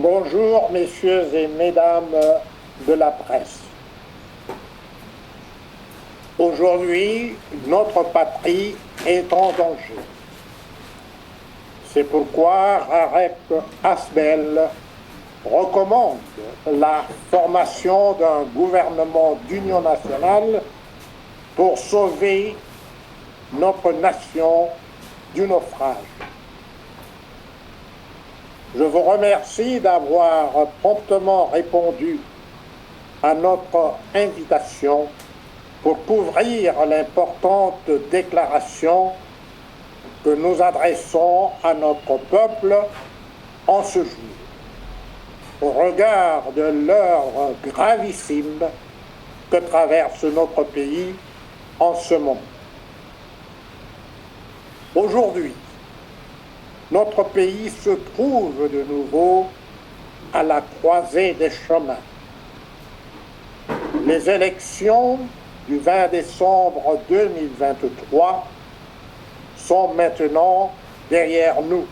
Bonjour, messieurs et mesdames de la presse. Aujourd'hui, notre patrie est en danger. C'est pourquoi Rarek Asbel recommande la formation d'un gouvernement d'union nationale pour sauver notre nation du naufrage. Je vous remercie d'avoir promptement répondu à notre invitation pour couvrir l'importante déclaration que nous adressons à notre peuple en ce jour, au regard de l'heure gravissime que traverse notre pays en ce moment. Aujourd'hui, notre pays se trouve de nouveau à la croisée des chemins. Les élections du 20 décembre 2023 sont maintenant derrière nous.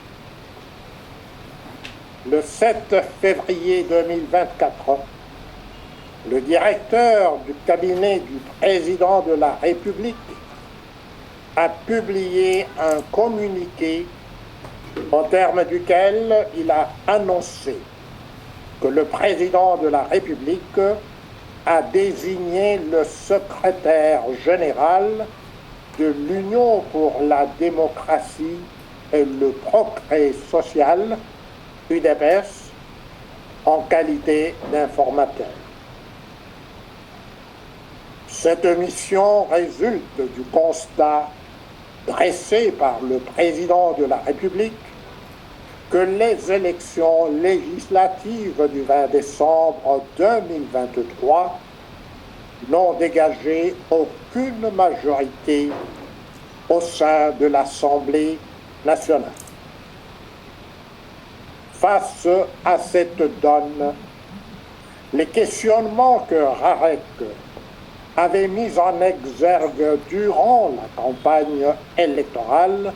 Le 7 février 2024, le directeur du cabinet du président de la République a publié un communiqué en termes duquel il a annoncé que le président de la République a désigné le secrétaire général de l'Union pour la démocratie et le progrès social, UDPS, en qualité d'informateur. Cette mission résulte du constat dressé par le président de la République que les élections législatives du 20 décembre 2023 n'ont dégagé aucune majorité au sein de l'Assemblée nationale. Face à cette donne, les questionnements que Rarek avait mis en exergue durant la campagne électorale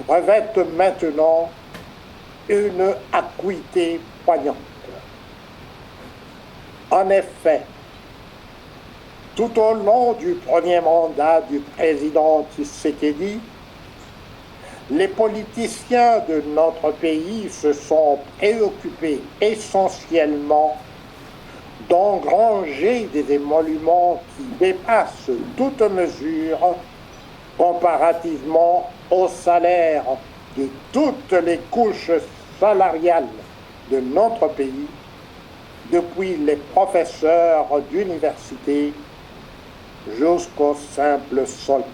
revêtent maintenant une acuité poignante. En effet, tout au long du premier mandat du président Tshisekedi, les politiciens de notre pays se sont préoccupés essentiellement d'engranger des émoluments qui dépassent toute mesure comparativement au salaire de toutes les couches salariales de notre pays, depuis les professeurs d'université jusqu'aux simples soldats.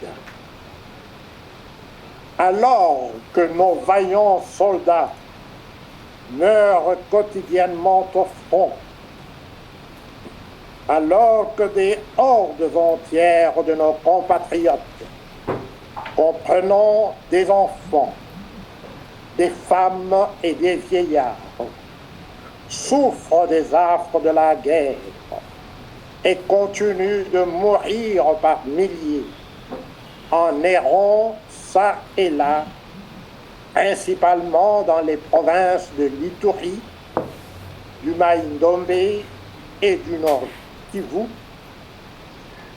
Alors que nos vaillants soldats meurent quotidiennement au front, alors que des hordes entières de nos compatriotes, comprenant des enfants, des femmes et des vieillards, souffrent des affres de la guerre et continuent de mourir par milliers en errant çà et là, principalement dans les provinces de l'Ituri, du Maï-Ndombe et du Nord Kivu.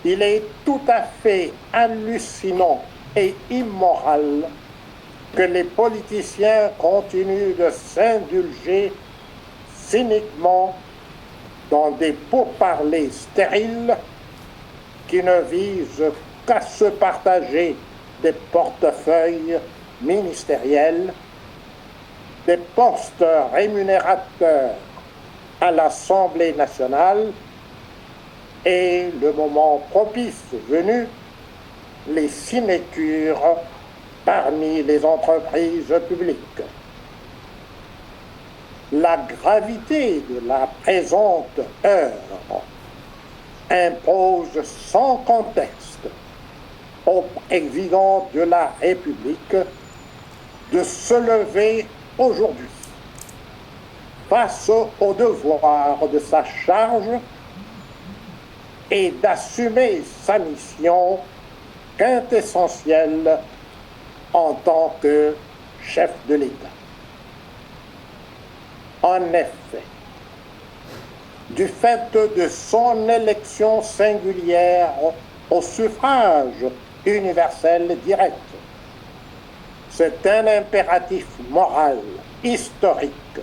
Il est tout à fait hallucinant et immoral que les politiciens continuent de s'indulger cyniquement dans des pourparlers stériles qui ne visent qu'à se partager des portefeuilles ministériels, des postes rémunérateurs à l'Assemblée nationale et, le moment propice venu, les sinécures parmi les entreprises publiques. La gravité de la présente heure impose sans conteste au président de la République de se lever aujourd'hui face au devoir de sa charge et d'assumer sa mission quintessentielle en tant que chef de l'État. En effet, du fait de son élection singulière au suffrage universel direct, c'est un impératif moral, historique,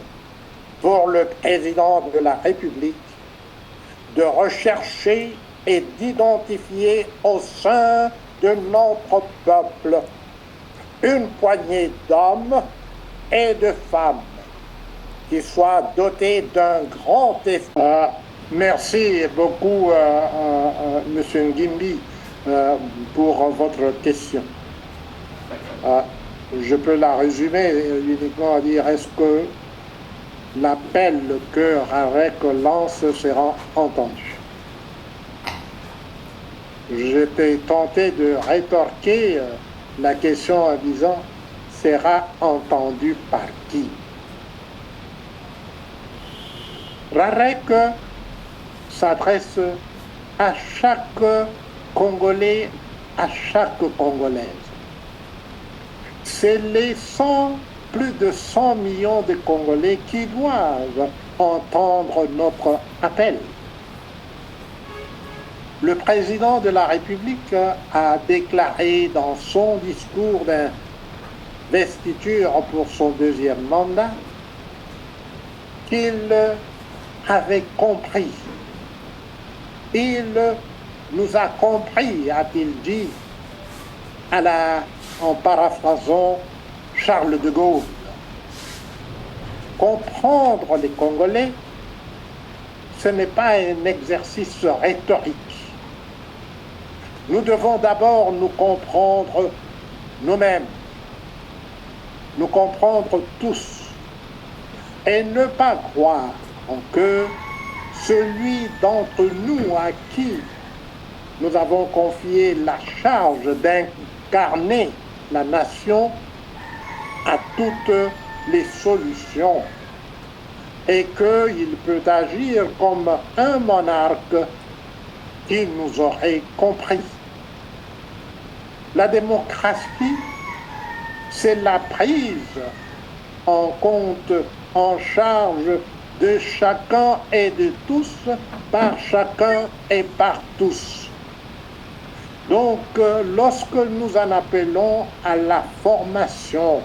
pour le président de la République de rechercher et d'identifier au sein de notre peuple une poignée d'hommes et de femmes qui soient dotés d'un grand effort. Merci beaucoup, M. Ngimbi, pour votre question. Je peux la résumer uniquement à dire, est-ce que l'appel que Rarec lance sera entendu? J'étais tenté de rétorquer la question en disant, sera entendu par qui? Rarec s'adresse à chaque Congolais, à chaque Congolaise. C'est les plus de 100 millions de Congolais qui doivent entendre notre appel. Le président de la République a déclaré dans son discours d'investiture pour son deuxième mandat qu'il avait compris. Il nous a compris, a-t-il dit, en paraphrasant Charles de Gaulle. Comprendre les Congolais, ce n'est pas un exercice rhétorique. Nous devons d'abord nous comprendre nous-mêmes, nous comprendre tous, et ne pas croire que celui d'entre nous à qui nous avons confié la charge d'incarner la nation a toutes les solutions et qu'il peut agir comme un monarque qui nous aurait compris. La démocratie, c'est la prise en compte, en charge de chacun et de tous, par chacun et par tous. Donc, lorsque nous en appelons à la formation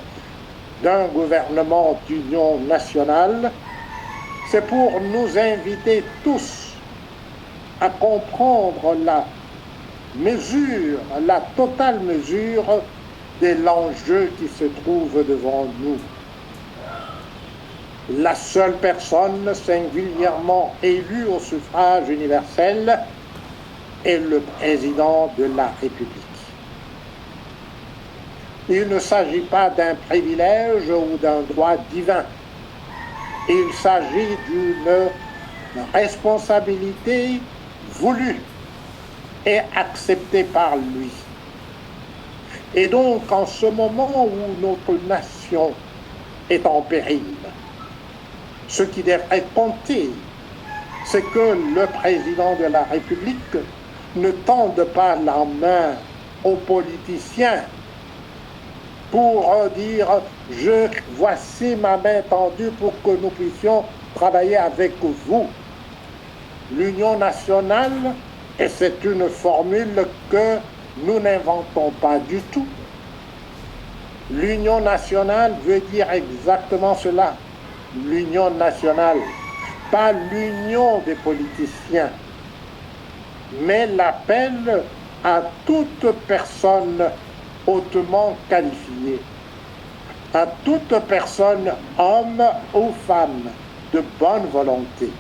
d'un gouvernement d'union nationale, c'est pour nous inviter tous à comprendre la mesure, la totale mesure de l'enjeu qui se trouve devant nous. La seule personne singulièrement élue au suffrage universel est le président de la République. Il ne s'agit pas d'un privilège ou d'un droit divin. Il s'agit d'une responsabilité voulue et acceptée par lui. Et donc, en ce moment où notre nation est en péril, ce qui devrait compter, c'est que le président de la République ne tende pas la main aux politiciens pour dire « voici ma main tendue pour que nous puissions travailler avec vous ». L'union nationale, et c'est une formule que nous n'inventons pas du tout, l'union nationale veut dire exactement cela. L'union nationale, pas l'union des politiciens, mais l'appel à toute personne hautement qualifiée, à toute personne, homme ou femme, de bonne volonté,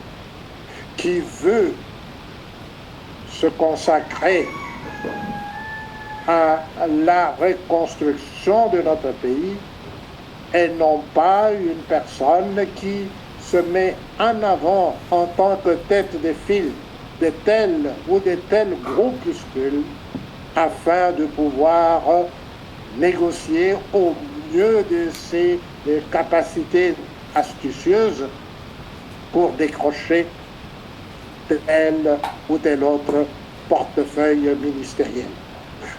qui veut se consacrer à la reconstruction de notre pays, et non pas une personne qui se met en avant en tant que tête de file de tel ou de tel groupuscule afin de pouvoir négocier au mieux de ses capacités astucieuses pour décrocher tel ou tel autre portefeuille ministériel.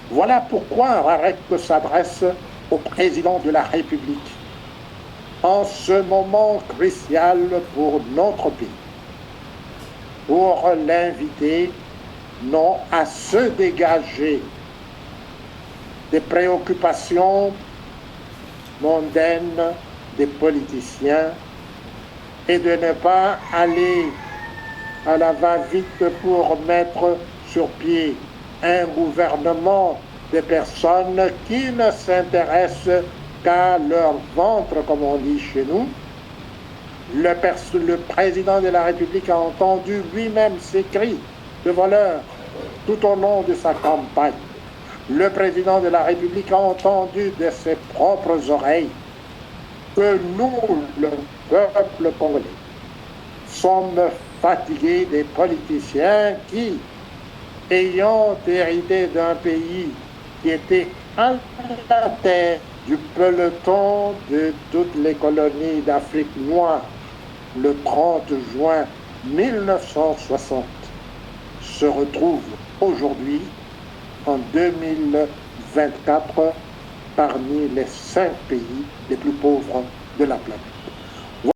Voilà pourquoi Rarec s'adresse au président de la République en ce moment crucial pour notre pays, pour l'inviter non à se dégager des préoccupations mondaines des politiciens et de ne pas aller à la va-vite pour mettre sur pied un gouvernement de personnes qui ne s'intéressent qu'à leur ventre, comme on dit chez nous. Le président de la République a entendu lui-même ces cris de voleurs tout au long de sa campagne. Le président de la République a entendu de ses propres oreilles que nous, le peuple congolais, sommes fatigués des politiciens qui, ayant hérité d'un pays qui était à la tête du peloton de toutes les colonies d'Afrique noire le 30 juin 1960, se retrouve aujourd'hui, en 2024, parmi les 5 pays les plus pauvres de la planète.